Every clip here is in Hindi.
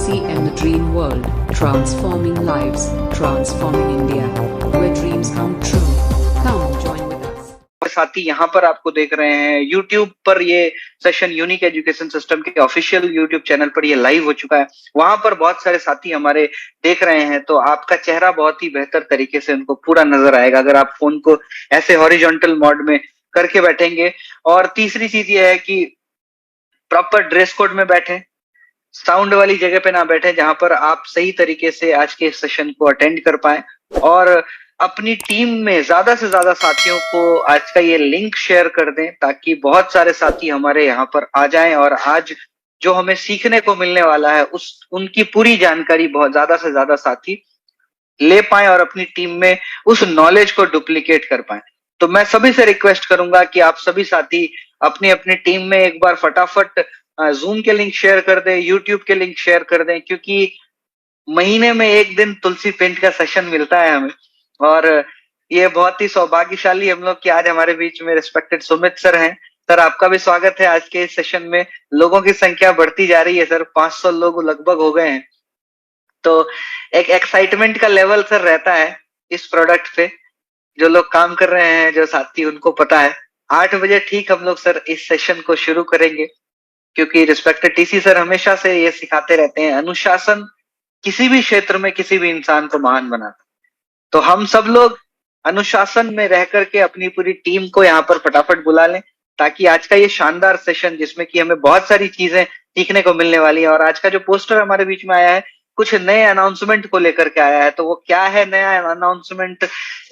TCM The Dream World, transforming lives, transforming India, where dreams come true. Come join with us. साथी यहाँ पर आपको देख रहे हैं YouTube पर ये सेशन यूनिक एजुकेशन सिस्टम के ऑफिशियल YouTube चैनल पर ये लाइव हो चुका है। वहां पर बहुत सारे साथी हमारे देख रहे हैं, तो आपका चेहरा बहुत ही बेहतर तरीके से उनको पूरा नजर आएगा अगर आप फोन को ऐसे हॉरिजॉन्टल मोड में करके बैठेंगे। और तीसरी चीज ये है कि प्रॉपर ड्रेस कोड में बैठे, साउंड वाली जगह पे ना बैठे जहां पर आप सही तरीके से आज के सेशन को अटेंड कर पाए। और अपनी टीम में ज्यादा से ज्यादा साथियों को आज का ये लिंक शेयर कर दें ताकि बहुत सारे साथी हमारे यहाँ पर आ जाएं और आज जो हमें सीखने को मिलने वाला है उनकी पूरी जानकारी बहुत ज्यादा से ज्यादा साथी ले पाए और अपनी टीम में उस नॉलेज को डुप्लीकेट कर पाए। तो मैं सभी से रिक्वेस्ट करूंगा कि आप सभी साथी अपनी अपनी टीम में एक बार फटाफट जूम के लिंक शेयर कर दें, यूट्यूब के लिंक शेयर कर दें, क्योंकि महीने में एक दिन तुलसी पेंट का सेशन मिलता है हमें। और ये बहुत ही सौभाग्यशाली हम लोग कि आज हमारे बीच में रिस्पेक्टेड सुमित सर हैं। सर, आपका भी स्वागत है आज के इस सेशन में। लोगों की संख्या बढ़ती जा रही है सर, 500 लोग लगभग हो गए हैं। तो एक एक्साइटमेंट का लेवल सर रहता है इस प्रोडक्ट पे। जो लोग काम कर रहे हैं, जो साथी, उनको पता है 8 बजे ठीक हम लोग सर इस सेशन को शुरू करेंगे, क्योंकि रिस्पेक्टेड टीसी सर हमेशा से ये सिखाते रहते हैं, अनुशासन किसी भी क्षेत्र में किसी भी इंसान को महान बनाता है। तो हम सब लोग अनुशासन में रह करके अपनी पूरी टीम को यहाँ पर फटाफट बुला लें ताकि आज का ये शानदार सेशन जिसमें कि हमें बहुत सारी चीजें सीखने को मिलने वाली है। और आज का जो पोस्टर हमारे बीच में आया है कुछ नए अनाउंसमेंट को लेकर के आया है, तो वो क्या है नया अनाउंसमेंट,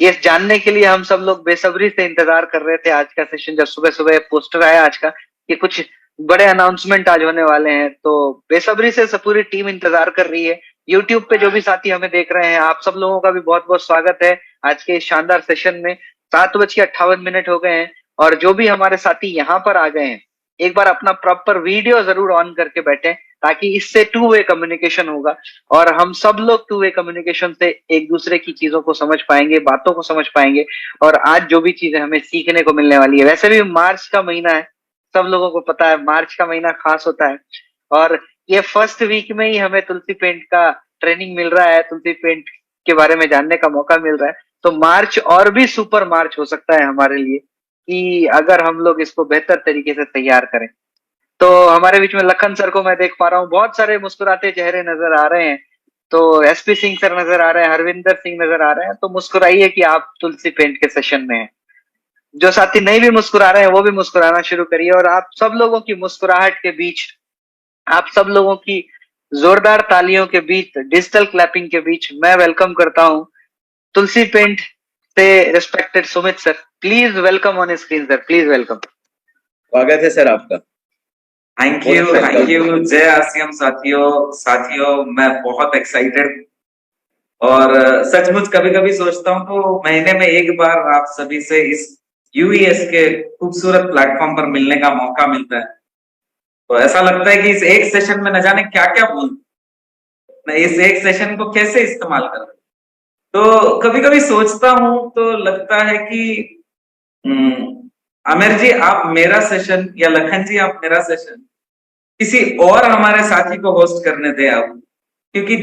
ये जानने के लिए हम सब लोग बेसब्री से इंतजार कर रहे थे आज का सेशन। जब सुबह सुबह पोस्टर आया आज का कि कुछ बड़े अनाउंसमेंट आज होने वाले हैं, तो बेसब्री से पूरी टीम इंतजार कर रही है। यूट्यूब पे जो भी साथी हमें देख रहे हैं, आप सब लोगों का भी बहुत बहुत स्वागत है आज के शानदार सेशन में। 7:58 हो गए हैं और जो भी हमारे साथी यहाँ पर आ गए हैं, एक बार अपना प्रॉपर वीडियो जरूर ऑन करके बैठे ताकि इससे 2 वे कम्युनिकेशन होगा और हम सब लोग 2 वे कम्युनिकेशन से एक दूसरे की चीजों को समझ पाएंगे, बातों को समझ पाएंगे और आज जो भी चीजें हमें सीखने को मिलने वाली है। वैसे भी मार्च का महीना है, सब लोगों को पता है मार्च का महीना खास होता है और ये फर्स्ट वीक में ही हमें तुलसी पेंट का ट्रेनिंग मिल रहा है, तुलसी पेंट के बारे में जानने का मौका मिल रहा है। तो मार्च और भी सुपर मार्च हो सकता है हमारे लिए कि अगर हम लोग इसको बेहतर तरीके से तैयार करें। तो हमारे बीच में लखन सर को मैं देख पा रहा हूँ, बहुत सारे मुस्कुराते चेहरे नजर आ रहे हैं। तो एसपी सिंह सर नजर आ रहे हैं, हरविंदर सिंह नजर आ रहे हैं। तो मुस्कुराइए कि आप तुलसी पेंट के सेशन में हैं। जो साथी नहीं भी मुस्कुरा रहे हैं वो भी मुस्कुराना शुरू करिए। और आप सब लोगों की मुस्कुराहट के बीच, आप सब लोगों की जोरदार तालियों के बीच, डिजिटल क्लैपिंग के बीच मैं वेलकम करता हूं तुलसी पेंट से respected Sumit sir. Please welcome on screen sir, please welcome. स्वागत है सर आपका। Thank you. जय आसियम साथियों, मैं बहुत एक्साइटेड और सचमुच कभी कभी सोचता हूँ तो महीने में एक बार आप सभी से इस यूईएस के खूबसूरत प्लेटफॉर्म पर मिलने का मौका मिलता है, तो ऐसा लगता है कि इस एक सेशन में न जाने क्या क्या बोल, मैं इस एक सेशन को कैसे इस्तेमाल करूं। तो कभी कभी सोचता हूं तो लगता है कि आमिर जी आप मेरा सेशन या लखन जी आप मेरा सेशन किसी और हमारे साथी को होस्ट करने दे आप, क्योंकि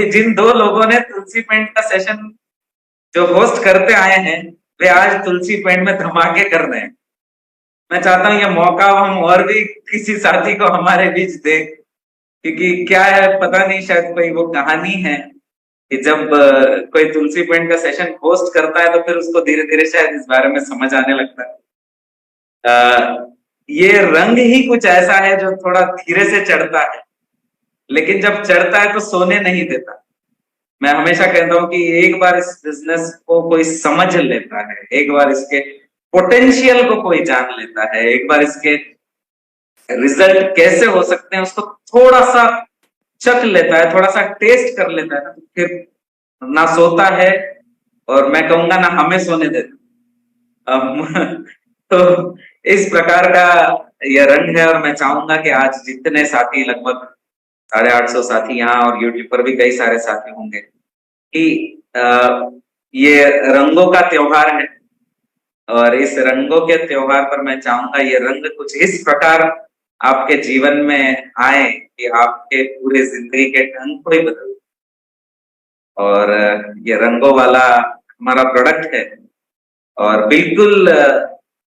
जिन 2 लोगों ने तुलसी पेंट का सेशन जो होस्ट करते आए हैं वे आज तुलसी पेंट में धमाके कर रहे हैं। मैं चाहता हूं ये मौका हम और भी किसी साथी को हमारे बीच दे, क्योंकि क्या है पता नहीं, शायद कोई वो कहानी है कि जब कोई तुलसी पेंट का सेशन होस्ट करता है तो फिर उसको धीरे धीरे शायद इस बारे में समझ आने लगता है। ये रंग ही कुछ ऐसा है जो थोड़ा धीरे से चढ़ता है, लेकिन जब चढ़ता है तो सोने नहीं देता। मैं हमेशा कहता हूं कि एक बार इस बिजनेस को कोई समझ लेता है, एक बार इसके पोटेंशियल को कोई जान लेता है, एक बार इसके रिजल्ट कैसे हो सकते हैं उसको थोड़ा सा चख लेता है, थोड़ा सा टेस्ट कर लेता है, तो फिर ना सोता है और मैं कहूंगा ना हमें सोने देता। तो इस प्रकार का यह रंग है और मैं चाहूंगा कि आज जितने साथी, लगभग 850 साथी यहाँ और यूट्यूब पर भी कई सारे साथी होंगे, कि ये रंगों का त्योहार है और इस रंगों के त्योहार पर मैं चाहूंगा ये रंग कुछ इस प्रकार आपके जीवन में आए कि आपके पूरे जिंदगी के ढंग को ही बदल दे। और ये रंगों वाला हमारा प्रोडक्ट है और बिल्कुल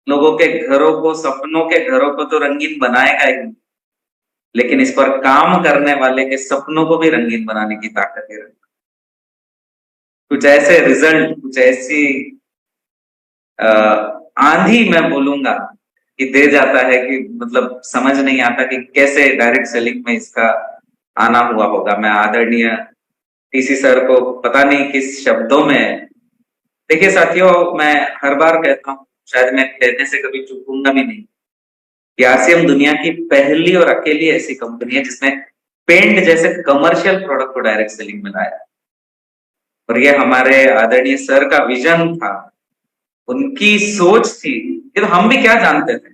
लोगों के घरों को, सपनों के घरों को तो रंगीन बनाएगा ही, लेकिन इस पर काम करने वाले के सपनों को भी रंगीन बनाने की ताकत है। कुछ ऐसे रिजल्ट, कुछ ऐसी आंधी मैं बोलूंगा कि दे जाता है कि मतलब समझ नहीं आता कि कैसे डायरेक्ट सेलिंग में इसका आना हुआ होगा। मैं आदरणीय टीसी सर को पता नहीं किस शब्दों में, देखिए साथियों, मैं हर बार कहता हूँ, शायद मैं कहने से कभी चूकूंगा भी नहीं, कि आरसीएम दुनिया की पहली और अकेली ऐसी कंपनी है जिसने पेंट जैसे कमर्शियल प्रोडक्ट को डायरेक्ट सेलिंग में लाया। और ये हमारे आदरणीय सर का विजन था, उनकी सोच थी। तो हम भी क्या जानते थे,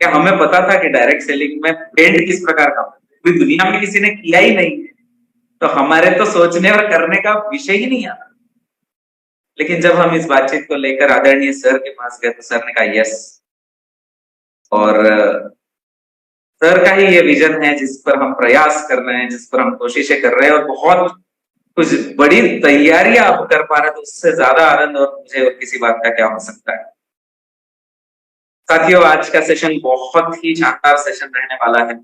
क्या हमें पता था कि डायरेक्ट सेलिंग में पेंट किस प्रकार का पूरी दुनिया में किसी ने किया ही नहीं है, तो हमारे तो सोचने और करने का विषय ही नहीं आता। लेकिन जब हम इस बातचीत को लेकर आदरणीय सर के पास गए तो सर ने कहा यस, और सर का ही ये विजन है जिस पर हम प्रयास कर रहे हैं, जिस पर हम कोशिशें कर रहे हैं, और बहुत कुछ बड़ी तैयारियां आप कर पा रहे हैं, तो उससे ज्यादा आनंद और मुझे और किसी बात का क्या हो सकता है। साथियों, आज का सेशन बहुत ही शानदार सेशन रहने वाला है।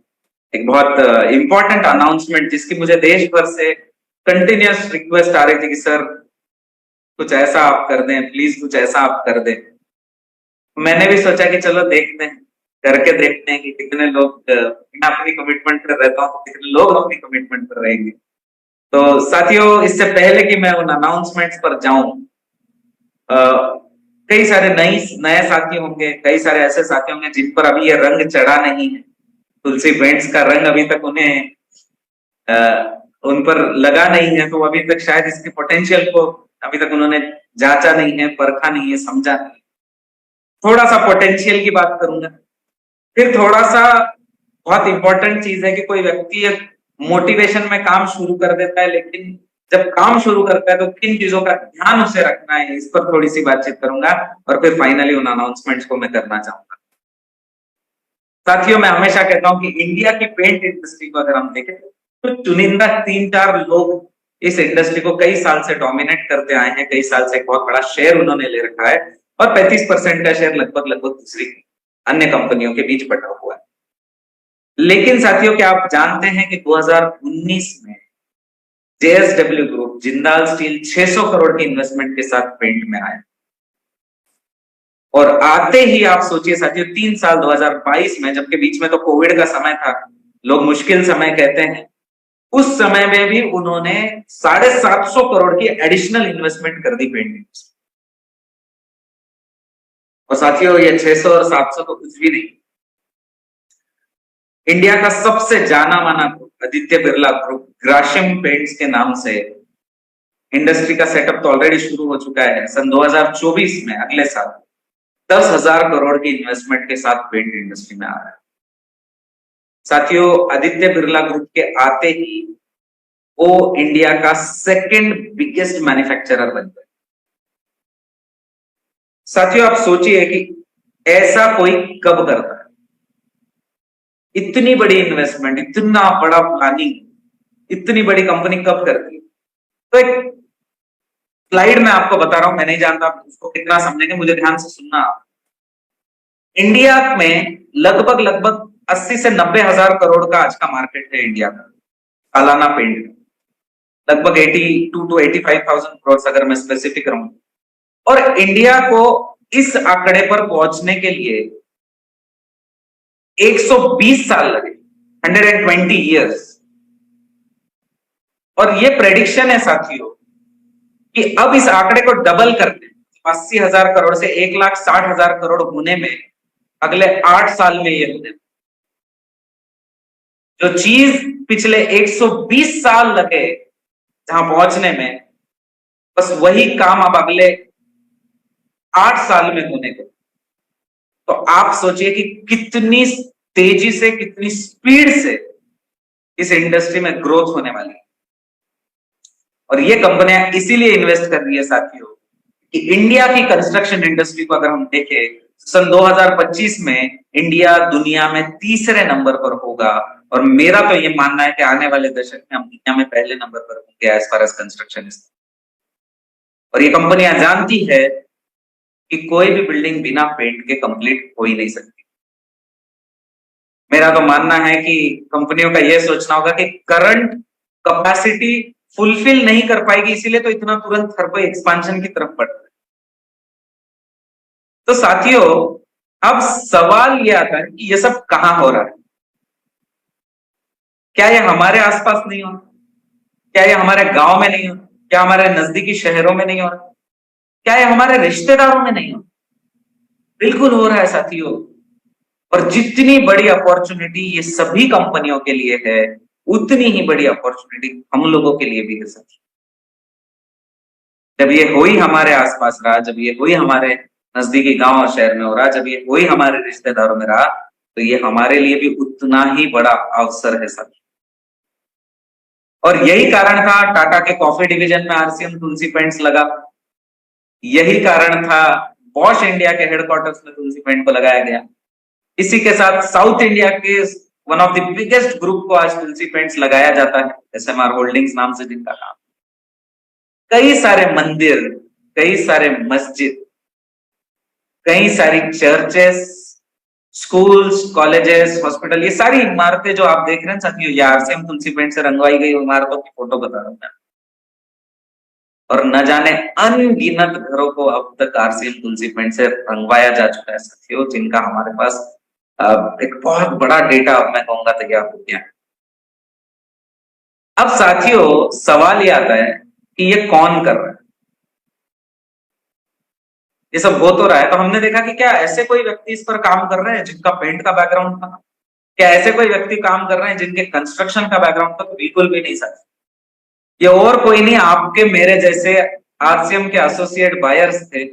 एक बहुत इंपॉर्टेंट अनाउंसमेंट जिसकी मुझे देश भर से कंटिन्यूअस रिक्वेस्ट आ रही थी कि सर कुछ ऐसा आप कर दें, प्लीज कुछ ऐसा आप कर दें। मैंने भी सोचा कि चलो देखते हैं, करके देखते हैं कि कितने लोग, मैं अपनी कमिटमेंट पर रहता हूँ तो कितने लोग अपनी कमिटमेंट पर रहेंगे। तो साथियों, इससे पहले कि मैं उन अनाउंसमेंट्स पर जाऊं, कई सारे नए साथी होंगे, कई सारे ऐसे साथी होंगे जिन पर अभी ये रंग चढ़ा नहीं है, तुलसी पेंट्स का रंग अभी तक उन पर लगा नहीं है, तो अभी तक शायद इसके पोटेंशियल को अभी तक उन्होंने जांचा नहीं है, परखा नहीं है, समझा नहीं। थोड़ा सा पोटेंशियल की बात करूंगा, फिर थोड़ा सा बहुत इंपॉर्टेंट चीज है कि कोई व्यक्ति एक मोटिवेशन में काम शुरू कर देता है, लेकिन जब काम शुरू करता है तो किन चीजों का ध्यान उसे रखना है, इस पर थोड़ी सी बातचीत करूंगा, और फिर फाइनली उन अनाउंसमेंट्स को मैं करना चाहूंगा। साथियों, मैं हमेशा कहता हूं कि इंडिया की पेंट इंडस्ट्री को अगर हम देखें तो चुनिंदा 3-4 लोग इस इंडस्ट्री को कई साल से डोमिनेट करते आए हैं, कई साल से एक बहुत बड़ा शेयर उन्होंने ले रखा है, और 35% का शेयर लगभग दूसरी अन्य कंपनियों के बीच बटा हुआ है। लेकिन साथियों, क्या आप जानते हैं कि 2019 में JSW group, Jindal steel 600 crore की इन्वेस्टमेंट के साथ पेंट में आया, और आते ही आप सोचिए साथियों, 3 साल 2022 में, जबकि बीच में तो कोविड का समय था, लोग मुश्किल समय कहते हैं, उस समय में भी उन्होंने 750 करोड़ की एडिशनल इन्वेस्टमेंट कर दी पेंट इंडस्ट्री। और साथियों, ये 600 और 700 तो कुछ भी नहीं। इंडिया का सबसे जाना माना group, Aditya Birla group, Grasim paints के नाम से इंडस्ट्री का सेटअप तो ऑलरेडी शुरू हो चुका है। सन 2024 में, अगले साल, 10,000 करोड़ की इन्वेस्टमेंट के साथ पेंट इंडस्ट्री में आ रहा है। साथियों, आदित्य बिरला ग्रुप के आते ही वो इंडिया का सेकंड बिगेस्ट मैन्युफैक्चरर बन गए। साथियों, आप सोचिए कि ऐसा कोई कब करता है, इतनी बड़ी इन्वेस्टमेंट, इतना बड़ा प्लानिंग, इतनी बड़ी कंपनी कब करती है। तो एक स्लाइड मैं आपको बता रहा हूं, मैं नहीं जानता आप उसको कितना समझेंगे, मुझे ध्यान से सुनना। इंडिया में लगभग 80 से 90 हजार करोड़ का आज का मार्केट है इंडिया का, सालाना पेंट लगभग 82 to 85,000 करोड़ अगर मैं स्पेसिफिक रहूं। और इंडिया को इस आंकड़े पर पहुंचने के लिए 120 साल लगे, 120 years। और ये प्रेडिक्शन है साथियों कि अब इस आंकड़े को डबल करते 80,000 करोड़ से 1,60,000 करोड़ होने में अगले 8 साल में ये होने, जो चीज पिछले 120 साल लगे जहां पहुंचने में, बस वही काम अब अगले 8 साल में होने को। तो आप सोचिए कि कितनी तेजी से, कितनी स्पीड से इस इंडस्ट्री में ग्रोथ होने वाली है। और ये कंपनियां इसीलिए इन्वेस्ट कर रही है साथियों कि इंडिया की कंस्ट्रक्शन इंडस्ट्री को अगर हम देखें, सन 2025 में इंडिया दुनिया में तीसरे नंबर पर होगा, और मेरा तो ये मानना है कि आने वाले दशक में हम दुनिया में पहले नंबर पर होंगे as far as construction is. और ये कंपनियां जानती है कि कोई भी बिल्डिंग बिना पेंट के कंप्लीट हो ही नहीं सकती। मेरा तो मानना है कि कंपनियों का यह सोचना होगा कि करंट कैपेसिटी फुलफिल नहीं कर पाएगी, इसीलिए तो इतना तुरंत हर कोई एक्सपांशन की तरफ बढ़ रहा है। तो साथियों, अब सवाल यह आता है कि यह सब कहां हो रहा है? क्या ये हमारे आसपास नहीं हो रहा? क्या ये हमारे गांव में नहीं हो रहा? क्या हमारे नजदीकी शहरों में नहीं हो रहा? क्या ये हमारे रिश्तेदारों में नहीं हो? बिल्कुल हो रहा है साथियों। और जितनी बड़ी अपॉर्चुनिटी ये सभी कंपनियों के लिए है, उतनी ही बड़ी अपॉर्चुनिटी हम लोगों के लिए भी है साथियों। जब ये हो ही हमारे आसपास रहा, जब ये हो ही हमारे नजदीकी गांव और शहर में हो रहा, जब ये हो ही हमारे रिश्तेदारों में रहा, तो ये हमारे लिए भी उतना ही बड़ा अवसर है साथियों। और यही कारण था टाटा के कॉफी डिवीजन में आरसीएम तुलसी पेंट्स लगा। यही कारण था बॉश इंडिया के हेडक्वार्टर्स में तुलसी पेंट को लगाया गया। इसी के साथ साउथ इंडिया के one of the biggest group को आज तुलसी पेंट्स लगाया जाता है, एसएमआर होल्डिंग्स नाम से जिनका काम। कई सारे मंदिर, कई सारे मस्जिद, कई सारी चर्चेस, स्कूल्स, कॉलेजेस, हॉस्पिटल, ये सारी इमारतें जो आप देख रहे हैं साथियों, ये आरसीएम तुलसी पेंट से रंगवाई गई इमारतों की फोटो बता रहा हूं मैं। और न जाने अनगिनत घरों को अब तक आरसीएम तुलसी पेंट से रंगवाया जा चुका है साथियों, जिनका हमारे पास एक बहुत बड़ा डेटा, अब मैं कहूंगा, तैयार हो गया। अब साथियों, सवाल ये आता है कि ये कौन कर रहा है? ये सब हो तो रहा है, तो हमने देखा कि क्या ऐसे कोई व्यक्ति इस पर काम कर रहे हैं जिनका पेंट का बैकग्राउंड था? क्या ऐसे कोई व्यक्ति काम कर रहे हैं जिनके कंस्ट्रक्शन का बैकग्राउंड था? तो बिल्कुल भी नहीं सर। ये और कोई नहीं, आपके मेरे जैसे आरसीएम के एसोसिएट बायर्स थे,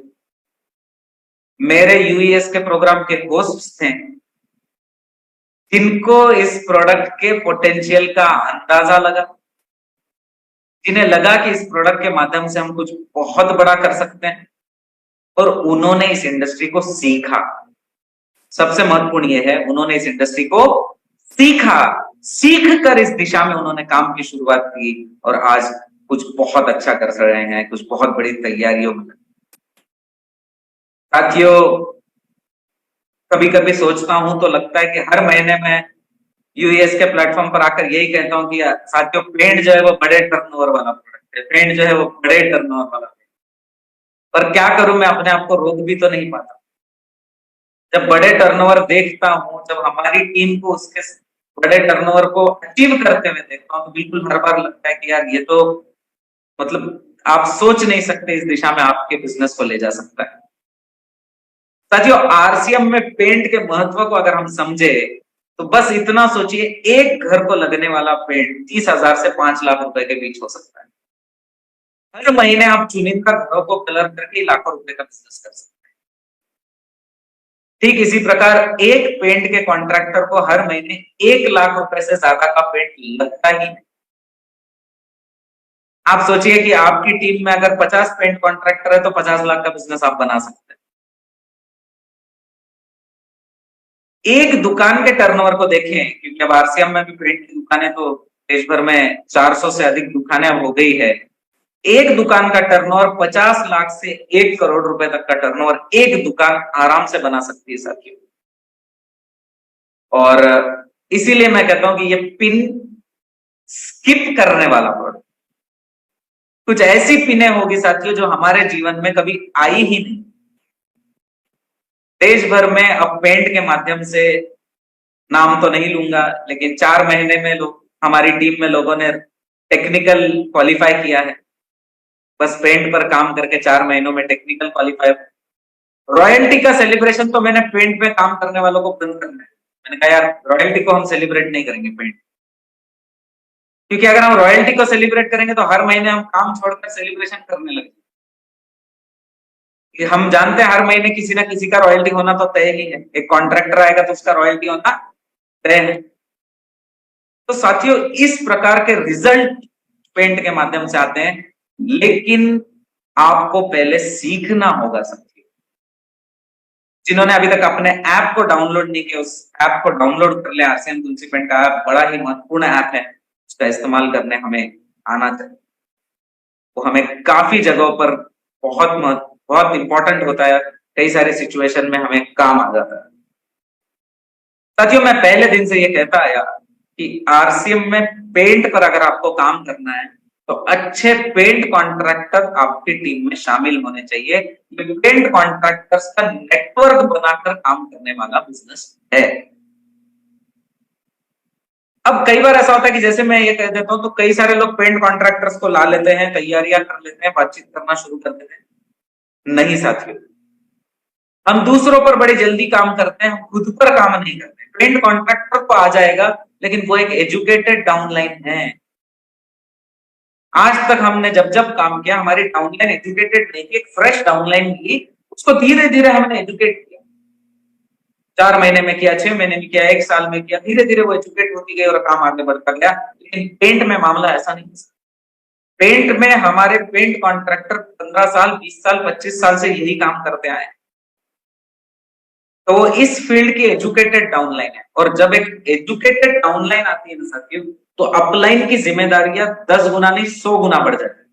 मेरे यूएस के प्रोग्राम के होस्ट्स थे, जिनको इस प्रोडक्ट के पोटेंशियल का अंदाजा लगा, जिन्हें लगा कि इस प्रोडक्ट के माध्यम से हम कुछ बहुत बड़ा कर सकते हैं, और उन्होंने इस इंडस्ट्री को सीखा। सबसे महत्वपूर्ण यह है, उन्होंने इस इंडस्ट्री को सीखा, सीख कर इस दिशा में उन्होंने काम की शुरुआत की, और आज कुछ बहुत अच्छा कर रहे हैं, कुछ बहुत बड़ी तैयारियों में। साथियों, कभी कभी सोचता हूं तो लगता है कि हर महीने में यूएस के प्लेटफॉर्म पर आकर यही कहता हूं कि साथियों, पेंट जो है वो बड़े टर्नओवर वाला प्रोडक्ट है, पेंट जो है वो बड़े टर्नओवर वाला है। पर क्या करूं, मैं अपने आप को रोक भी तो नहीं पाता। जब बड़े टर्नओवर देखता हूं, जब हमारी टीम को उसके बड़े टर्नओवर को अचीव करते हुए देखता हूं, तो बिल्कुल हर बार लगता है कि यार ये तो मतलब आप सोच नहीं सकते इस दिशा में आपके बिजनेस को ले जा सकता है। साथियों, आरसीएम में पेंट के महत्व को अगर हम समझे तो बस इतना सोचिए, एक घर को लगने वाला पेंट 30,000 से 5 लाख रुपए के बीच हो सकता है। हर महीने आप चुनिंदा घरों को कलर करके लाखों रुपए का बिजनेस कर सकते हैं। ठीक इसी प्रकार एक पेंट के कॉन्ट्रैक्टर को हर महीने 1 लाख रुपए से ज्यादा का पेंट लगता ही नहीं। आप सोचिए कि आपकी टीम में अगर 50 पेंट कॉन्ट्रैक्टर है तो 50 लाख का बिजनेस आप बना सकते हैं। एक दुकान के टर्नओवर को देखें, क्योंकि अब आरसीएम में भी पेंट की दुकानें तो देश भर में 400 से अधिक दुकानें अब हो गई है। एक दुकान का टर्नओवर 50 लाख से 1 करोड़ रुपए तक का टर्नओवर एक दुकान आराम से बना सकती है साथियों। और इसीलिए मैं कहता हूं कि ये पिन स्किप करने वाला प्रोडक्ट, कुछ ऐसी पिनें होगी साथियों जो हमारे जीवन में कभी आई ही नहीं। देश भर में अब पेंट के माध्यम से, नाम तो नहीं लूंगा, लेकिन 4 महीने में लोग, हमारी टीम में लोगों ने टेक्निकल क्वालिफाई किया है। बस पेंट पर काम करके 4 महीनों में टेक्निकल क्वालिफाई। रॉयल्टी का सेलिब्रेशन तो मैंने पेंट में काम करने वालों को बंद करना है। मैंने कहा यार, रॉयल्टी को हम सेलिब्रेट नहीं करेंगे पेंट, क्योंकि अगर हम रॉयल्टी को सेलिब्रेट करेंगे तो हर महीने हम काम छोड़कर सेलिब्रेशन करने लगेंगे। हम जानते हैं हर महीने किसी ना किसी का रॉयल्टी होना तो तय ही है। एक कॉन्ट्रैक्टर आएगा तो उसका रॉयल्टी होना तय है। तो साथियों, इस प्रकार के रिजल्ट पेंट के माध्यम से आते हैं, लेकिन आपको पहले सीखना होगा साथियों। जिन्होंने अभी तक अपने ऐप को डाउनलोड नहीं किया, उस ऐप को डाउनलोड कर ले। आरसीएम तुलसी पेंट का ऐप बड़ा ही महत्वपूर्ण ऐप है, उसका इस्तेमाल करने हमें आना चाहिए। वो हमें काफी जगहों पर बहुत इंपॉर्टेंट होता है, कई सारे सिचुएशन में हमें काम आ जाता है। साथियों, मैं पहले दिन से ये कहता आया कि आरसीएम में पेंट पर अगर आपको काम करना है तो अच्छे पेंट कॉन्ट्रैक्टर आपकी टीम में शामिल होने चाहिए। ये पेंट कॉन्ट्रैक्टर्स का नेटवर्क बनाकर काम करने वाला बिजनेस है। अब कई बार ऐसा होता है कि जैसे मैं ये कह देता हूं तो कई सारे लोग पेंट कॉन्ट्रैक्टर्स को ला लेते हैं, तैयारियां कर लेते हैं, बातचीत करना शुरू कर देते हैं। नहीं साथियों, हम दूसरों पर बड़ी जल्दी काम करते हैं, हम खुद पर काम नहीं करते। पेंट कॉन्ट्रैक्टर तो आ जाएगा, लेकिन वो एक एजुकेटेड डाउनलाइन है। आज तक हमने जब जब काम किया, हमारी डाउनलाइन एजुकेटेड नहीं थी, एक फ्रेश डाउनलाइन थी, उसको धीरे धीरे हमने एजुकेट किया। 4 महीने में किया, 6 महीने में किया, 1 साल में किया, धीरे धीरे वो एजुकेट होती गई और काम आगे बढ़ता गया। लेकिन पेंट में मामला ऐसा नहीं है। पेंट में हमारे पेंट कॉन्ट्रैक्टर 15 साल, 20 साल, 25 साल से यही काम करते आए, तो वो इस फील्ड की एजुकेटेड डाउनलाइन है। और जब एक एजुकेटेड डाउनलाइन आती है ना साथियों, तो अपलाइन की जिम्मेदारियां 10 गुना नहीं 100 गुना बढ़ जाती है।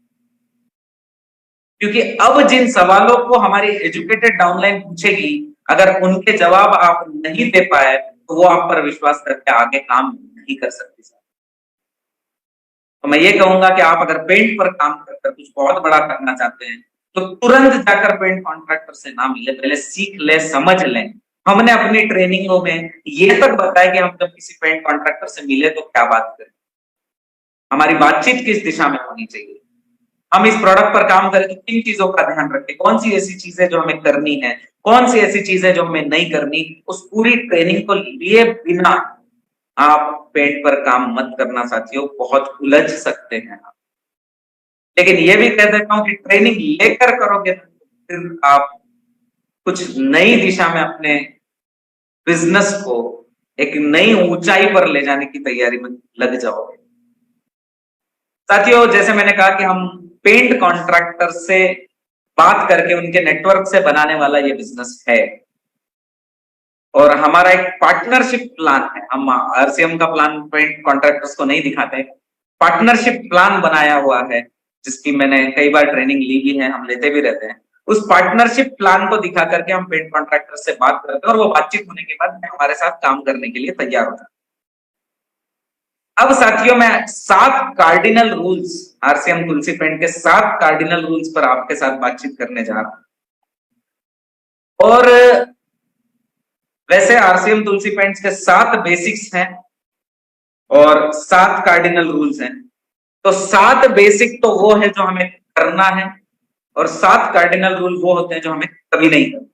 क्योंकि अब जिन सवालों को हमारी एजुकेटेड डाउनलाइन पूछेगी, अगर उनके जवाब आप नहीं दे पाए तो वो आप पर विश्वास करके आगे काम नहीं कर सकती। तो मैं ये कहूंगा कि आप अगर पेंट पर काम कर कुछ बहुत बड़ा करना चाहते हैं तो तुरंत जाकर पेंट कॉन्ट्रैक्टर से ना मिले, पहले सीख ले, समझ लें। हमने अपनी ट्रेनिंगों में ये तक बताया कि हम जब किसी पेंट कॉन्ट्रैक्टर से मिले तो क्या बात करें, हमारी बातचीत किस दिशा में होनी चाहिए, हम इस प्रोडक्ट पर काम करें तो किन चीजों का ध्यान रखें, कौन सी ऐसी चीजें जो हमें करनी है, कौन सी ऐसी चीजें जो हमें नहीं करनी। उस पूरी ट्रेनिंग को लिए बिना आप पेंट पर काम मत करना साथियों, बहुत उलझ सकते हैं आप। लेकिन ये भी कह देता हूं कि ट्रेनिंग लेकर करोगे तो फिर आप कुछ नई दिशा में अपने बिजनेस को एक नई ऊंचाई पर ले जाने की तैयारी में लग जाओगे। साथियों, जैसे मैंने कहा कि हम पेंट कॉन्ट्रैक्टर से बात करके उनके नेटवर्क से बनाने वाला ये बिजनेस है, और हमारा एक पार्टनरशिप प्लान है। हम आरसीएम का प्लान पेंट कॉन्ट्रैक्टर्स को नहीं दिखाते, पार्टनरशिप प्लान बनाया हुआ है, जिसकी मैंने कई बार ट्रेनिंग ली भी है, हम लेते भी रहते हैं। उस पार्टनरशिप प्लान को दिखा करके हम पेंट कॉन्ट्रैक्टर से बात करते हैं, और वो बातचीत होने के बाद हमारे साथ काम करने के लिए तैयार होता है। अब साथियों, मैं 7 कार्डिनल रूल्स, आरसीएम तुलसी पेंट के 7 कार्डिनल रूल्स पर आपके साथ बातचीत करने जा रहा हूं। और वैसे आरसीएम तुलसी पेंट्स के 7 बेसिक्स हैं और 7 कार्डिनल रूल्स हैं। तो 7 बेसिक तो वो है जो हमें करना है, और 7 कार्डिनल रूल वो होते हैं जो हमें कभी नहीं करना।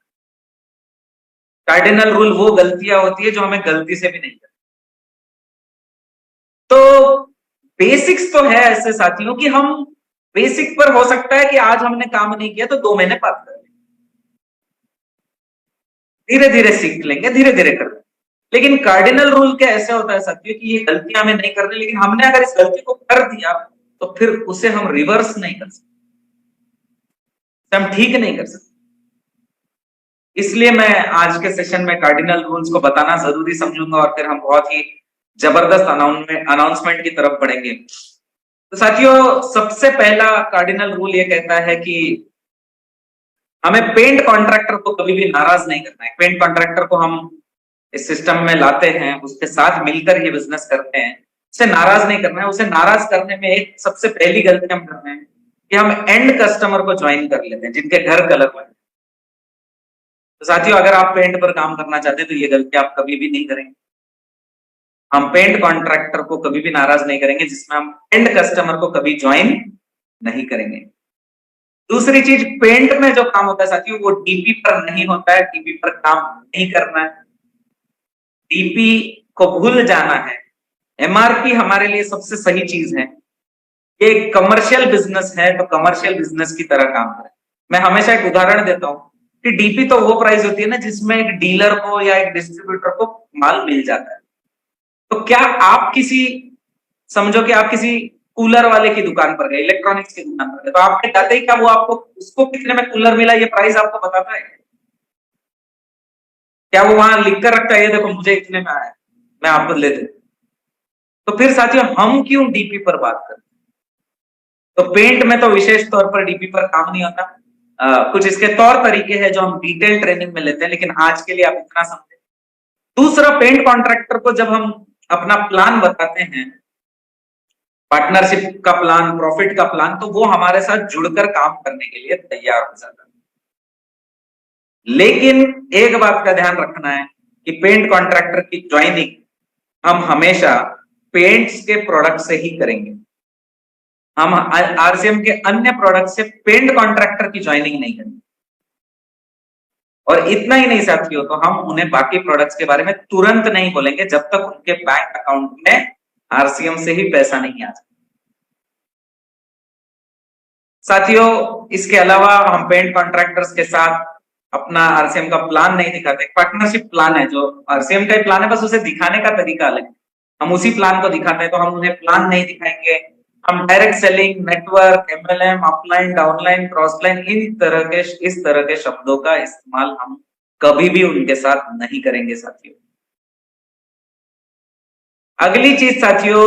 कार्डिनल रूल वो गलतियां होती है जो हमें गलती से भी नहीं करना। तो बेसिक्स तो है ऐसे साथियों कि हम बेसिक पर हो सकता है कि आज हमने काम नहीं किया तो 2 महीने बाद कर लेंगे, धीरे धीरे सीख लेंगे, धीरे धीरे कर लेंगे। लेकिन कार्डिनल रूल क्या ऐसे होता है साथियों कि ये गलतियां हमें नहीं करनी, लेकिन हमने अगर इस गलती को कर दिया तो फिर उसे हम रिवर्स नहीं कर सकते, हम ठीक नहीं कर सकते। इसलिए मैं आज के सेशन में कार्डिनल रूल्स को बताना जरूरी समझूंगा, और फिर हम बहुत ही जबरदस्त अनाउंसमेंट की तरफ बढ़ेंगे। तो साथियों, सबसे पहला कार्डिनल रूल ये कहता है कि हमें पेंट कॉन्ट्रैक्टर को कभी भी नाराज नहीं करना है। पेंट कॉन्ट्रैक्टर को हम इस सिस्टम में लाते हैं, उसके साथ मिलकर ये बिजनेस करते हैं, उसे नाराज नहीं करना है। उसे नाराज करने में एक सबसे पहली गलती हम करते हैं कि हम एंड कस्टमर को ज्वाइन कर लेते हैं, जिनके घर कलर में। तो साथियों, अगर आप पेंट पर काम करना चाहते हैं तो ये गलती आप कभी भी नहीं करेंगे। हम पेंट कॉन्ट्रैक्टर को कभी भी नाराज नहीं करेंगे, जिसमें हम एंड कस्टमर को कभी ज्वाइन नहीं करेंगे। दूसरी चीज, पेंट में जो काम होता है साथियों वो डीपी पर नहीं होता है, डीपी पर काम नहीं करना है, डीपी को भूल जाना है। एमआरपी हमारे लिए सबसे सही चीज है। ये कमर्शियल बिजनेस है तो कमर्शियल बिजनेस की तरह काम करें। मैं हमेशा एक उदाहरण देता हूं कि डीपी तो वो प्राइस होती है ना जिसमें एक डीलर को या एक डिस्ट्रीब्यूटर को माल मिल जाता है। तो क्या आप समझो कि आप किसी कूलर वाले की दुकान पर गए, इलेक्ट्रॉनिक्स की दुकान पर गए, तो आपने जाते ही क्या वो आपको उसको कितने में कूलर मिला ये प्राइस आपको बताता है? क्या वो वहां लिख कर रखता है ये देखो मुझे इतने में आया, मैं आपको ले दे? तो फिर साथियों हम क्यों डीपी पर बात करते हैं? तो पेंट में तो विशेष तौर पर डीपी पर काम नहीं होता। कुछ इसके तौर तरीके हैं जो हम डिटेल ट्रेनिंग में लेते हैं, लेकिन आज के लिए आप इतना समझे। दूसरा, पेंट कॉन्ट्रैक्टर को जब हम अपना प्लान बताते हैं, पार्टनरशिप का प्लान, प्रॉफिट का प्लान, तो वो हमारे साथ जुड़कर काम करने के लिए तैयार हो जाता है। लेकिन एक बात का ध्यान रखना है कि पेंट कॉन्ट्रैक्टर की ज्वाइनिंग हम हमेशा पेंट्स के प्रोडक्ट से ही करेंगे। हम आरसीएम के अन्य प्रोडक्ट से पेंट कॉन्ट्रैक्टर की ज्वाइनिंग नहीं करेंगे। और इतना ही नहीं साथियों, तो हम उन्हें बाकी प्रोडक्ट्स के बारे में तुरंत नहीं बोलेंगे जब तक उनके बैंक अकाउंट में आरसीएम से ही पैसा नहीं आ जाता। साथियों, इसके अलावा हम पेंट कॉन्ट्रैक्टर्स के साथ अपना आरसीएम का प्लान नहीं दिखाते। पार्टनरशिप प्लान है, जो आरसीएम का प्लान है, बस उसे दिखाने का तरीका अलग है। हम उसी प्लान को दिखाते हैं, तो हम उन्हें प्लान नहीं दिखाएंगे। हम direct selling, network, MLM, upline, downline, crossline, इस तरह के शब्दों का इस्तेमाल हम कभी भी उनके साथ नहीं करेंगे साथियों। अगली चीज साथियों,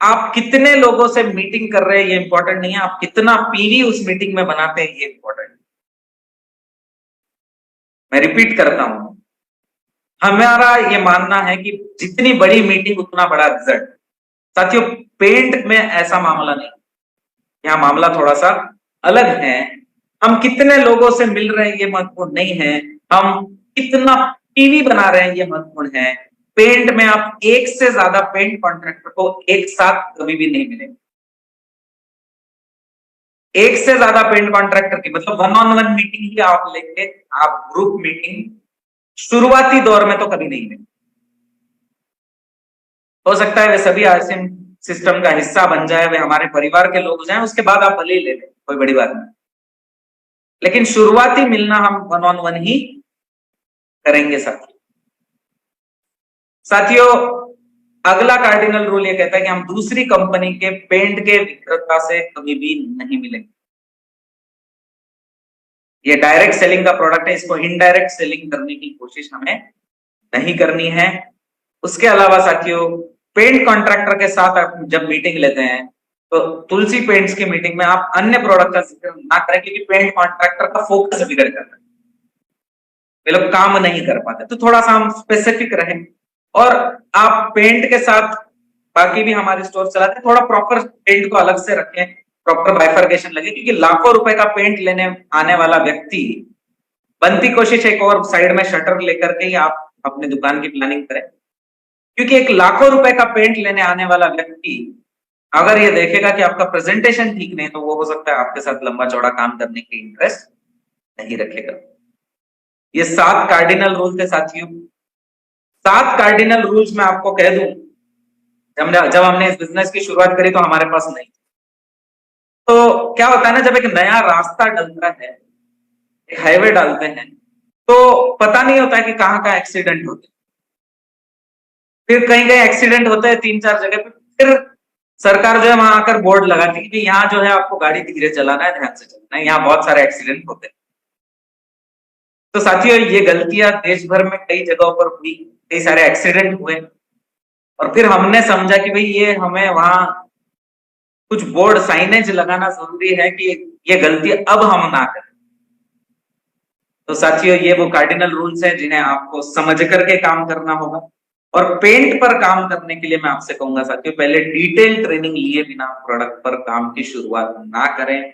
आप कितने लोगों से मीटिंग कर रहे हैं ये इंपॉर्टेंट नहीं है, आप कितना पीवी उस मीटिंग में बनाते हैं ये इंपॉर्टेंट है। मैं रिपीट करता हूं, हमारा ये मानना है कि जितनी बड़ी मीटिंग उतना बड़ा रिजल्ट। साथियों, पेंट में ऐसा मामला नहीं, यहाँ मामला थोड़ा सा अलग है। हम कितने लोगों से मिल रहे हैं ये महत्वपूर्ण नहीं है, हम कितना पीवी बना रहे हैं ये महत्वपूर्ण है। पेंट में आप एक से ज्यादा पेंट कॉन्ट्रैक्टर को एक साथ कभी भी नहीं मिलेंगे। एक से ज्यादा पेंट कॉन्ट्रैक्टर की मतलब 1-on-1 मीटिंग ही आप लेंगे, आप ग्रुप मीटिंग शुरुआती दौर में तो कभी नहीं लेंगे। हो सकता है वे सभी आरसीएम सिस्टम का हिस्सा बन जाए, वे हमारे परिवार के लोग हो जाएं, उसके बाद आप भले ही ले लें, कोई बड़ी बात नहीं। लेकिन शुरुआती मिलना हम 1-on-1 ही करेंगे साथियों। अगला कार्डिनल रूल ये कहता है कि हम दूसरी कंपनी के पेंट के विक्रेता से कभी भी नहीं मिलेंगे। ये डायरेक्ट सेलिंग का प्रोडक्ट है, इसको इनडायरेक्ट सेलिंग करने की कोशिश हमें नहीं करनी है। उसके अलावा साथियों, पेंट कॉन्ट्रैक्टर के साथ आप जब मीटिंग लेते हैं तो तुलसी पेंट्स की मीटिंग में आप अन्य प्रोडक्ट का जिक्र ना करें, क्योंकि पेंट कॉन्ट्रैक्टर का फोकस बिगड़ जाता है, वे लोग काम नहीं कर पाते। तो थोड़ा सा हम स्पेसिफिक रहें और आप पेंट के साथ बाकी भी हमारे स्टोर चलाते हैं, थोड़ा प्रॉपर पेंट को अलग से रखें, प्रॉपर बाइफर्केशन लगे, क्योंकि लाखों रुपए का पेंट लेने आने वाला व्यक्ति बनती कोशिश एक और साइड में शटर लेकर के ही आप अपनी दुकान की प्लानिंग करें। क्योंकि एक लाखों रुपए का पेंट लेने आने वाला व्यक्ति अगर ये देखेगा कि आपका प्रेजेंटेशन ठीक नहीं, तो वो हो सकता है आपके साथ लंबा चौड़ा काम करने की इंटरेस्ट नहीं रखेगा। ये 7 कार्डिनल रूल थे साथियों। 7 कार्डिनल रूल्स मैं आपको कह दूं, जब हमने इस बिजनेस की शुरुआत करी तो हमारे पास नहीं। तो क्या होता है ना, जब एक नया रास्ता डलता है, एक हाईवे डालते हैं, तो पता नहीं होता है कि कहाँ कहाँ एक्सीडेंट होते हैं। फिर कहीं कहीं एक्सीडेंट होते हैं 3-4 जगह पे, फिर सरकार जो है वहां आकर बोर्ड लगाती है कि यहाँ जो है आपको गाड़ी धीरे चलाना है, ध्यान से चलाना है, यहाँ बहुत सारे एक्सीडेंट होते हैं। तो साथियों, ये गलतियां देश भर में कई जगहों पर हुई, कई सारे एक्सीडेंट हुए, और फिर हमने समझा कि भाई ये हमें वहां कुछ बोर्ड साइनेज लगाना जरूरी है कि ये गलती अब हम ना करें। तो साथियों, ये वो कार्डिनल रूल्स हैं जिन्हें आपको समझ करके काम करना होगा। और पेंट पर काम करने के लिए मैं आपसे कहूंगा साथियों, पहले डिटेल ट्रेनिंग लिए बिना प्रोडक्ट पर काम की शुरुआत ना करें।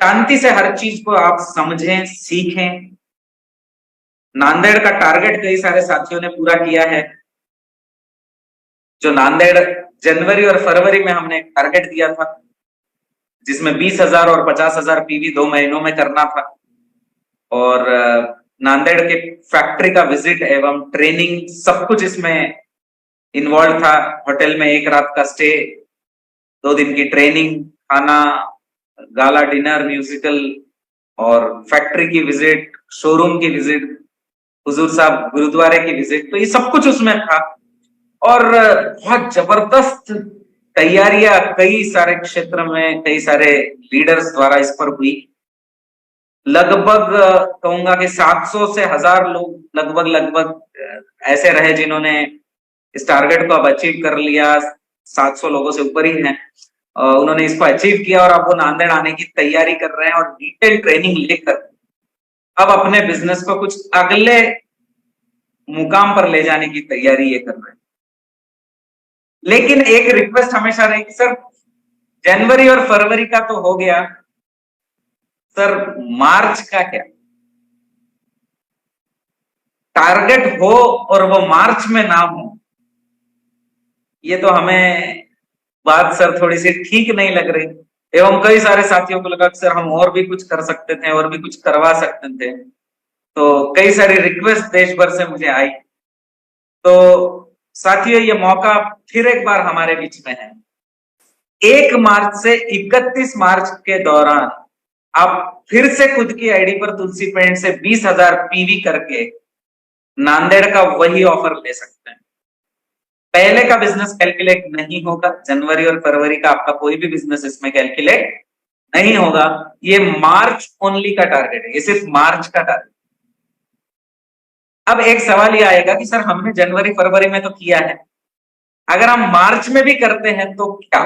शांति से हर चीज को आप समझें, सीखें। नांदेड़ का टारगेट कई सारे साथियों ने पूरा किया है। जो नांदेड़ जनवरी और फरवरी में हमने एक टारगेट दिया था, जिसमें 20,000 और 50,000 पीवी 2 महीनों में करना था, और नांदेड़ के फैक्ट्री का विजिट एवं ट्रेनिंग सब कुछ इसमें इन्वॉल्व था। होटल में 1 रात का स्टे, 2 दिन की ट्रेनिंग, खाना, गाला डिनर, म्यूजिकल, और फैक्ट्री की विजिट, शोरूम की विजिट, हुजूर साहब गुरुद्वारे की विजिट, तो ये सब कुछ उसमें था। और बहुत जबरदस्त तैयारियां कई सारे क्षेत्र में कई सारे लीडर्स द्वारा इस पर हुई। लगभग कहूंगा कि 700 से 1000 लोग लगभग ऐसे रहे जिन्होंने इस टारगेट को अब अचीव कर लिया। 700 लोगों से ऊपर ही हैं, उन्होंने इसको अचीव किया और अब वो नांदेड़ आने की तैयारी कर रहे हैं और डिटेल ट्रेनिंग लेकर अब अपने बिजनेस को कुछ अगले मुकाम पर ले जाने की तैयारी ये कर रहे हैं। लेकिन एक रिक्वेस्ट हमेशा रहेगी, सर जनवरी और फरवरी का तो हो गया, सर मार्च का क्या? टारगेट हो और वो मार्च में ना हो, ये तो हमें बात सर थोड़ी सी ठीक नहीं लग रही। एवं कई सारे साथियों को लगा कि सर हम और भी कुछ कर सकते थे, और भी कुछ करवा सकते थे। तो कई सारी रिक्वेस्ट देश भर से मुझे आई। तो साथियों, ये मौका फिर एक बार हमारे बीच में है। 1 मार्च से 31 मार्च के दौरान आप फिर से खुद की आईडी पर तुलसी पेंट से 20,000 पीवी करके नांदेड़ का वही ऑफर ले सकते हैं। पहले का बिजनेस कैलकुलेट नहीं होगा, जनवरी और फरवरी का आपका कोई भी बिजनेस इसमें कैलकुलेट नहीं होगा। ये मार्च ओनली का टारगेट है, ये सिर्फ मार्च का टारगेट। अब एक सवाल ये आएगा कि सर हमने जनवरी फरवरी में तो किया है, अगर हम मार्च में भी करते हैं तो क्या?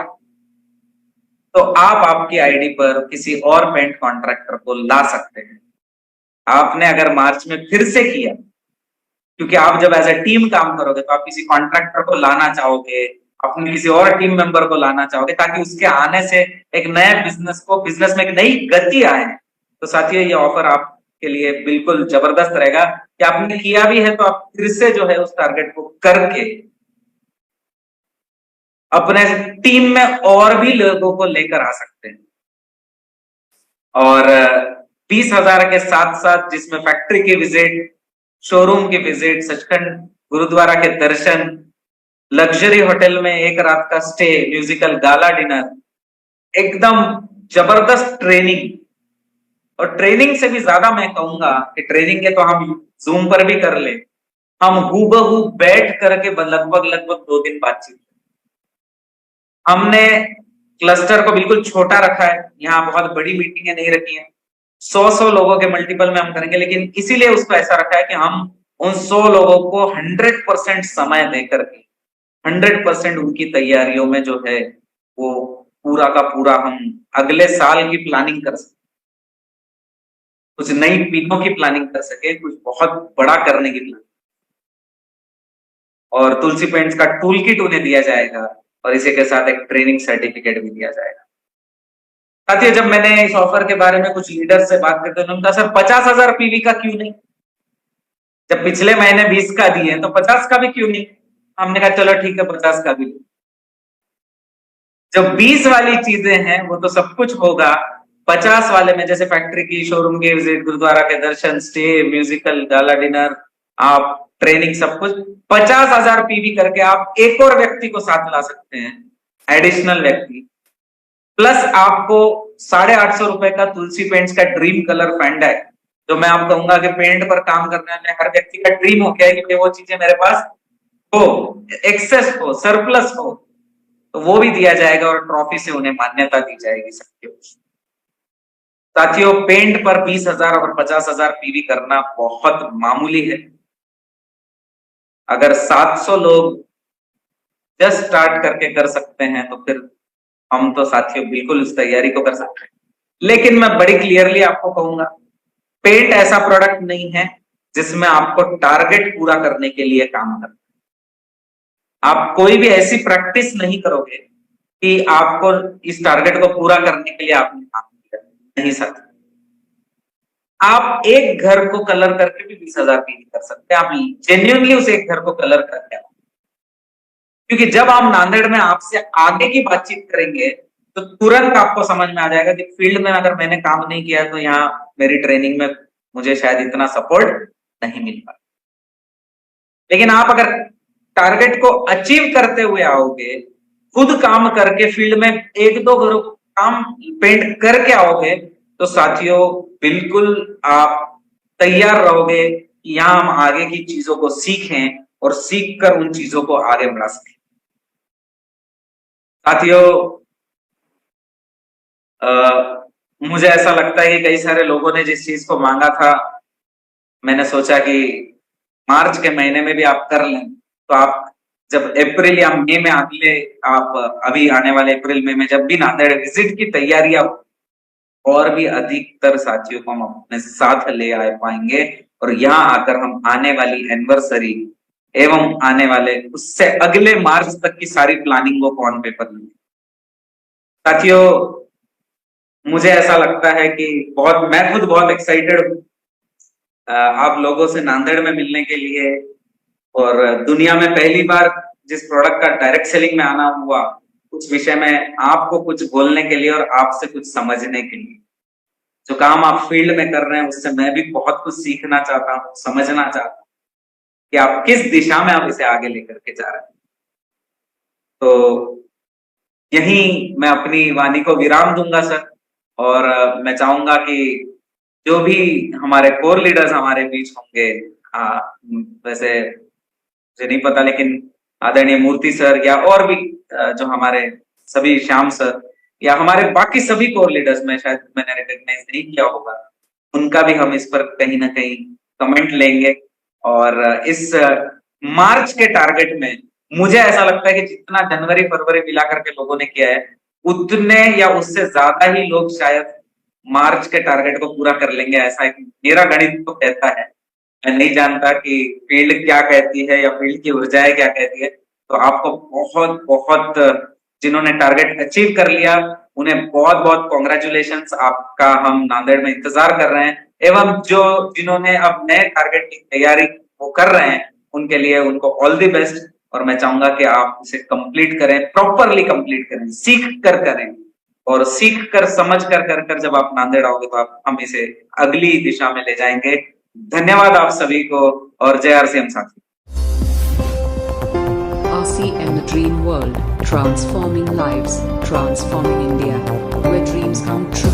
तो आप आपकी आईडी पर किसी और पेंट कॉन्ट्रैक्टर को ला सकते हैं। आपने अगर मार्च में फिर से किया, क्योंकि आप जब एज ए टीम काम करोगे तो आप किसी कॉन्ट्रैक्टर को लाना चाहोगे, अपने किसी और टीम मेंबर को लाना चाहोगे, ताकि उसके आने से एक नए बिजनेस में एक नई गति आए। तो साथियों, ये ऑफर आपके लिए बिल्कुल जबरदस्त रहेगा कि आपने किया भी है तो आप फिर से जो है उस टारगेट को करके अपने टीम में और भी लोगों को लेकर आ सकते हैं। और 20,000 के साथ साथ जिसमें फैक्ट्री की विजिट, शोरूम की विजिट, सचखंड गुरुद्वारा के दर्शन, लग्जरी होटल में 1 रात का स्टे, म्यूजिकल गाला डिनर, एकदम जबरदस्त ट्रेनिंग। और ट्रेनिंग से भी ज्यादा मैं कहूंगा कि ट्रेनिंग के तो हम जूम पर भी कर ले, हम हूबहू बैठ करके लगभग 2 दिन बातचीत। हमने क्लस्टर को बिल्कुल छोटा रखा है, यहाँ बहुत बड़ी मीटिंगें नहीं रखी है। 100 लोगों के मल्टीपल में हम करेंगे, लेकिन इसीलिए उसको ऐसा रखा है कि हम उन 100 लोगों को 100% समय देकर के 100% उनकी तैयारियों में जो है वो पूरा का पूरा हम अगले साल की प्लानिंग कर सके, कुछ नई पीढ़ियों की प्लानिंग कर सके, कुछ बहुत बड़ा करने की प्लानिंग। और तुलसी पेंट्स का टूल किट उन्हें दिया जाएगा और इसी के साथ एक ट्रेनिंग सर्टिफिकेट भी दिया जाएगा। साथियों, जब मैंने इस ऑफर के बारे में कुछ लीडर से बात करते उन्होंने कहा सर 50,000 पीवी का क्यों नहीं? जब पिछले महीने 20 का दिए तो 50 का भी क्यों नहीं? हमने कहा चलो ठीक है 50 का भी। जो 20 वाली चीजें हैं वो तो सब कुछ होगा, 50 वाले में जैसे फैक्ट्री की, शोरूम की विजिट, गुरुद्वारा के दर्शन, स्टे, म्यूजिकल, गाला डिनर, आप ट्रेनिंग, सब कुछ 50,000 पीवी करके आप एक और व्यक्ति को साथ ला सकते हैं, एडिशनल व्यक्ति। प्लस आपको 850 रुपए का तुलसी पेंट्स का ड्रीम कलर फंड है, जो मैं आपको कहूंगा कि पेंट पर काम करने वाले हर व्यक्ति का ड्रीम हो गया है कि वो चीजें मेरे पास हो, एक्सेस हो, सरप्लस हो, तो वो भी दिया जाएगा और ट्रॉफी से उन्हें मान्यता दी जाएगी सबके। साथियों, पेंट पर 20,000 और 50,000 पीवी करना बहुत मामूली है। अगर 700 लोग जस्ट स्टार्ट करके कर सकते हैं तो फिर हम तो साथियों बिल्कुल उस तैयारी को कर सकते हैं। लेकिन मैं बड़ी क्लियरली आपको कहूंगा, पेंट ऐसा प्रोडक्ट नहीं है जिसमें आपको टारगेट पूरा करने के लिए काम करना। आप कोई भी ऐसी प्रैक्टिस नहीं करोगे कि आपको इस टारगेट को पूरा करने के लिए आपने काम किया, नहीं सर। आप एक घर को कलर करके भी 20,000 पीवी कर सकते हैं, आप जेन्युइनली उस एक घर को कलर करके। क्योंकि जब आप नांदेड़ में आपसे आगे की बातचीत करेंगे तो तुरंत आपको समझ में आ जाएगा कि फील्ड में अगर मैंने काम नहीं किया तो यहाँ मेरी ट्रेनिंग में मुझे शायद इतना सपोर्ट नहीं मिल पाता। लेकिन आप अगर टारगेट को अचीव करते हुए आओगे, खुद काम करके फील्ड में 1-2 घरों को काम पेंट करके आओगे, तो साथियों बिल्कुल आप तैयार रहोगे कि यहाँ हम आगे की चीजों को सीखें और सीख कर उन चीजों को आगे बढ़ा सकें। साथियों, मुझे ऐसा लगता है कि कई सारे लोगों ने जिस चीज को मांगा था, मैंने सोचा कि मार्च के महीने में भी आप कर लें, तो आप जब अप्रैल या मई में आप अभी आने वाले अप्रैल मई में जब भी नांदेड़ विजिट की तैयारियां और भी अधिकतर साथियों को हम अपने साथ ले आ पाएंगे और यहाँ आकर हम आने वाली एनिवर्सरी एवं आने वाले उससे अगले मार्च तक की सारी प्लानिंगों को ऑन पेपर लेंगे। साथियों, मुझे ऐसा लगता है कि मैं खुद बहुत एक्साइटेड हूँ आप लोगों से नांदेड़ में मिलने के लिए, और दुनिया में पहली बार जिस प्रोडक्ट का डायरेक्ट सेलिंग में आना हुआ, उस विषय में आपको कुछ बोलने के लिए और आपसे कुछ समझने के लिए। जो काम आप फील्ड में कर रहे हैं उससे मैं भी बहुत कुछ सीखना चाहता हूँ, समझना चाहता हूँ कि आप किस दिशा में आप इसे आगे लेकर के जा रहे हैं। तो यही मैं अपनी वाणी को विराम दूंगा सर, और मैं चाहूंगा कि जो भी हमारे कोर लीडर्स हमारे बीच होंगे, वैसे मुझे नहीं पता, लेकिन आदरणीय मूर्ति सर या और भी जो हमारे सभी श्याम सर या हमारे बाकी सभी कोर लीडर्स में शायद मैंने रिकॉग्नाइज नहीं किया होगा, उनका भी हम इस पर कहीं ना कहीं कमेंट लेंगे। और इस मार्च के टारगेट में मुझे ऐसा लगता है कि जितना जनवरी फरवरी मिला करके लोगों ने किया है, उतने या उससे ज्यादा ही लोग शायद मार्च के टारगेट को पूरा कर लेंगे, ऐसा मेरा गणित तो कहता है। मैं नहीं जानता कि फील्ड क्या कहती है या फील्ड की ऊर्जाएं क्या कहती है। तो आपको बहुत बहुत जिन्होंने टारगेट अचीव कर लिया उन्हें बहुत बहुत कॉन्ग्रेचुलेशंस, आपका हम नांदेड़ में इंतजार कर रहे हैं। एवं जिन्होंने अब नए टारगेट की तैयारी वो कर रहे हैं, उनके लिए उनको ऑल द बेस्ट। और मैं चाहूंगा कि आप इसे कंप्लीट करें, प्रॉपरली कंप्लीट करें, सीख कर करें, और सीख कर समझ कर जब आप नांदेड़ आओगे तो हम इसे अगली दिशा में ले जाएंगे। धन्यवाद आप सभी को, और जय RCM साथी। RCM, the dream world, transforming lives, transforming India, where dreams come true.